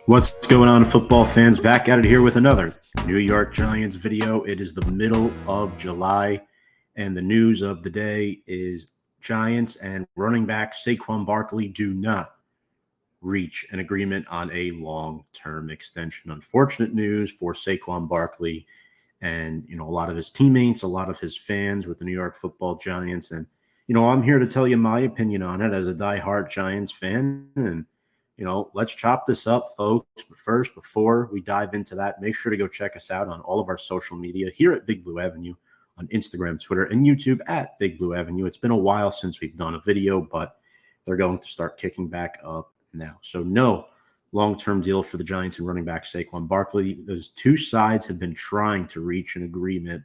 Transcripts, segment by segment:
What's going on, football fans? Back at it here with another New York Giants video. It is the middle of July, and the news of the day is Giants and running back Saquon Barkley do not reach an agreement on a long-term extension. Unfortunate news for Saquon Barkley and, a lot of his teammates, a lot of his fans with the New York Football Giants. And, I'm here to tell you my opinion on it as a diehard Giants fan. And let's chop this up, folks. But first, before we dive into that, make sure to go check us out on all of our social media here at Big Blue Avenue on Instagram, Twitter, and YouTube at Big Blue Avenue. It's been a while since we've done a video, but they're going to start kicking back up now. So no long-term deal for the Giants and running back Saquon Barkley. Those two sides have been trying to reach an agreement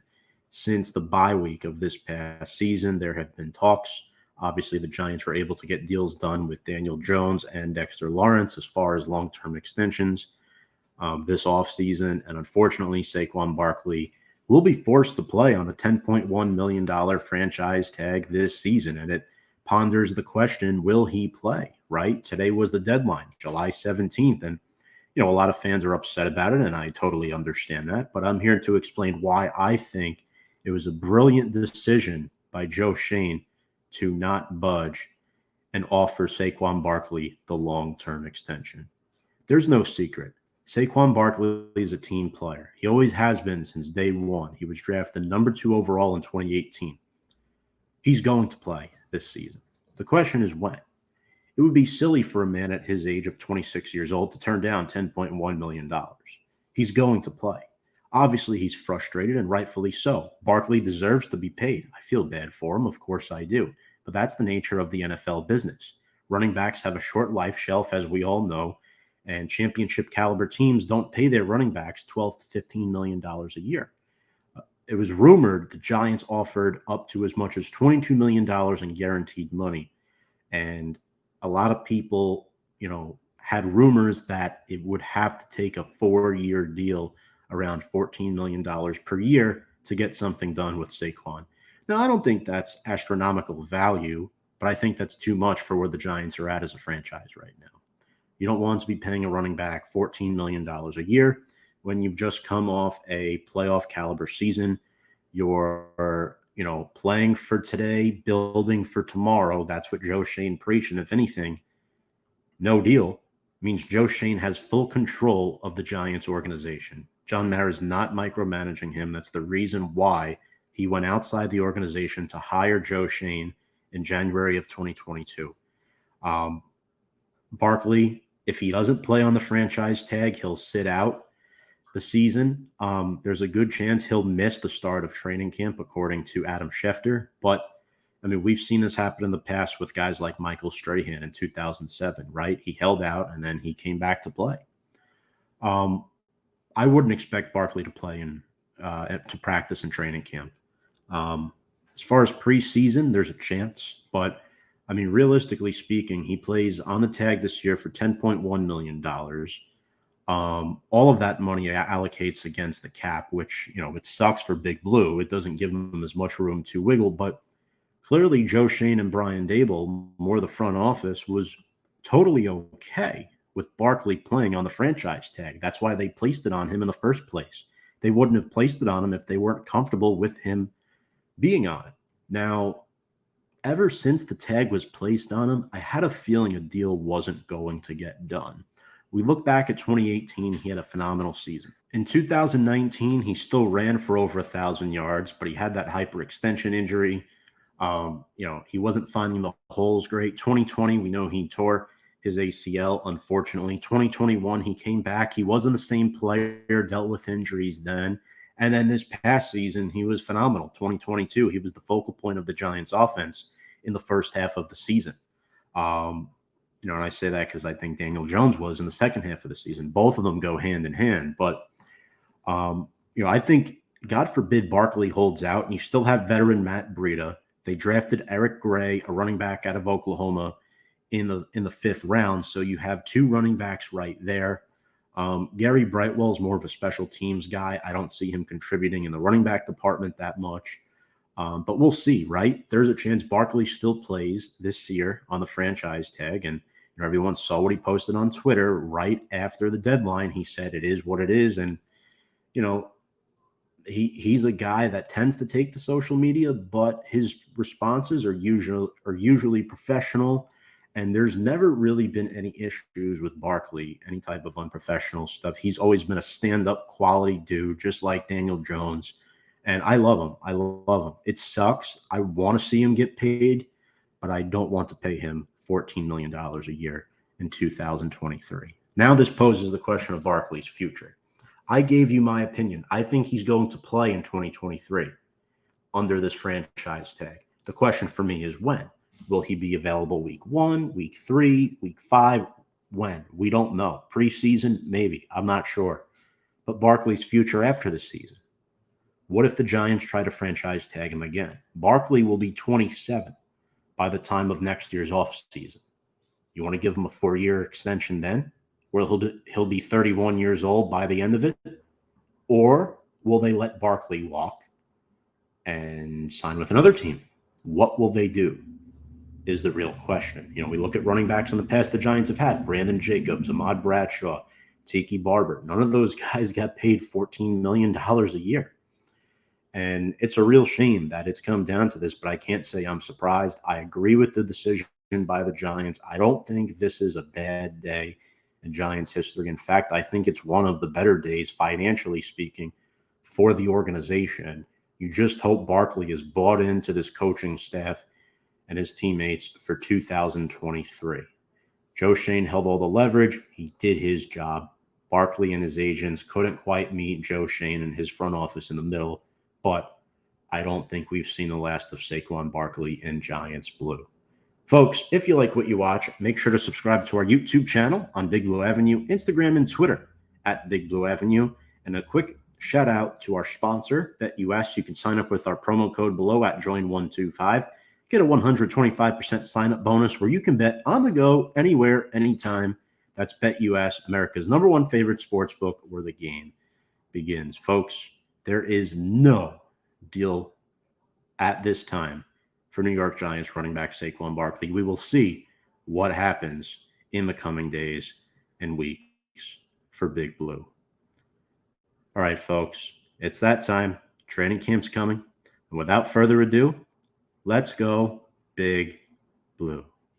since the bye week of this past season. There have been talks. Obviously, the Giants were able to get deals done with Daniel Jones and Dexter Lawrence as far as long-term extensions this offseason. And unfortunately, Saquon Barkley will be forced to play on a $10.1 million franchise tag this season. And it ponders the question, will he play, right? Today was the deadline, July 17th. And, a lot of fans are upset about it, and I totally understand that. But I'm here to explain why I think it was a brilliant decision by Joe Schoen to not budge and offer Saquon Barkley the long-term extension. There's no secret. Saquon Barkley is a team player. He always has been since day one. He was drafted number 2 overall in 2018. He's going to play this season. The question is when. It would be silly for a man at his age of 26 years old to turn down $10.1 million. He's going to play. Obviously, he's frustrated, and rightfully so. Barkley deserves to be paid. I feel bad for him. Of course I do. But that's the nature of the NFL business. Running backs have a short life shelf, as we all know, and championship caliber teams don't pay their running backs $12 to $15 million a year. It was rumored the Giants offered up to as much as $22 million in guaranteed money. And a lot of people, had rumors that it would have to take a 4-year deal around $14 million per year to get something done with Saquon. Now, I don't think that's astronomical value, but I think that's too much for where the Giants are at as a franchise right now. You don't want to be paying a running back $14 million a year when you've just come off a playoff caliber season. You're, playing for today, building for tomorrow. That's what Joe Schoen preached. And if anything, no deal means Joe Schoen has full control of the Giants organization. John Mara is not micromanaging him. That's the reason why he went outside the organization to hire Joe Schoen in January of 2022. Barkley, if he doesn't play on the franchise tag, he'll sit out the season. There's a good chance he'll miss the start of training camp, according to Adam Schefter. But, we've seen this happen in the past with guys like Michael Strahan in 2007, right? He held out, and then he came back to play. I wouldn't expect Barkley to play to practice in training camp. As far as preseason, there's a chance. But, realistically speaking, he plays on the tag this year for $10.1 million. All of that money allocates against the cap, which, it sucks for Big Blue. It doesn't give them as much room to wiggle. But clearly, Joe Schoen and Brian Dable, more the front office, was totally okay with Barkley playing on the franchise tag. That's why they placed it on him in the first place. They wouldn't have placed it on him if they weren't comfortable with him being on it. Now, ever since the tag was placed on him, I had a feeling a deal wasn't going to get done. We look back at 2018, he had a phenomenal season. In 2019, he still ran for over 1,000 yards, but he had that hyperextension injury. He wasn't finding the holes great. 2020, we know he tore his ACL, unfortunately. 2021, he came back. He wasn't the same player, dealt with injuries then. And then this past season, he was phenomenal. 2022, he was the focal point of the Giants offense in the first half of the season. And I say that because I think Daniel Jones was in the second half of the season. Both of them go hand in hand. But, I think, God forbid, Barkley holds out, and you still have veteran Matt Breida. They drafted Eric Gray, a running back out of Oklahoma, in the 5th round. So you have 2 running backs right there. Gary Brightwell is more of a special teams guy. I don't see him contributing in the running back department that much. But we'll see, right? There's a chance Barkley still plays this year on the franchise tag. And, Everyone saw what he posted on Twitter right after the deadline. He said it is what it is. And, you know, he's a guy that tends to take to social media, but his responses are usually professional. And there's never really been any issues with Barkley, any type of unprofessional stuff. He's always been a stand-up quality dude, just like Daniel Jones. And I love him. I love him. It sucks. I want to see him get paid, but I don't want to pay him $14 million a year in 2023. Now this poses the question of Barkley's future. I gave you my opinion. I think he's going to play in 2023 under this franchise tag. The question for me is when? Will he be available week 1, week 3, week 5? When? We don't know. Preseason? Maybe. I'm not sure. But Barkley's future after this season. What if the Giants try to franchise tag him again? Barkley will be 27 by the time of next year's offseason. You want to give him a 4-year extension then? Where he'll be 31 years old by the end of it? Or will they let Barkley walk and sign with another team? What will they do is the real question. You know, we look at running backs in the past the Giants have had. Brandon Jacobs, Ahmad Bradshaw, Tiki Barber. None of those guys got paid $14 million a year. And it's a real shame that it's come down to this, but I can't say I'm surprised. I agree with the decision by the Giants. I don't think this is a bad day in Giants history. In fact, I think it's one of the better days, financially speaking, for the organization. You just hope Barkley is bought into this coaching staff and his teammates for 2023. Joe Schoen held all the leverage. He did his job. Barkley and his agents couldn't quite meet Joe Schoen and his front office in the middle, but I don't think we've seen the last of Saquon Barkley in Giants blue. Folks, if you like what you watch, make sure to subscribe to our YouTube channel on Big Blue Avenue, Instagram and Twitter at Big Blue Avenue. And a quick shout out to our sponsor, BetUS. You can sign up with our promo code below at Join125. Get a 125% sign-up bonus where you can bet on the go, anywhere, anytime. That's BetUS, America's #1 favorite sportsbook where the game begins. Folks, there is no deal at this time for New York Giants running back Saquon Barkley. We will see what happens in the coming days and weeks for Big Blue. All right, folks, it's that time. Training camp's coming. And without further ado, let's go Big Blue.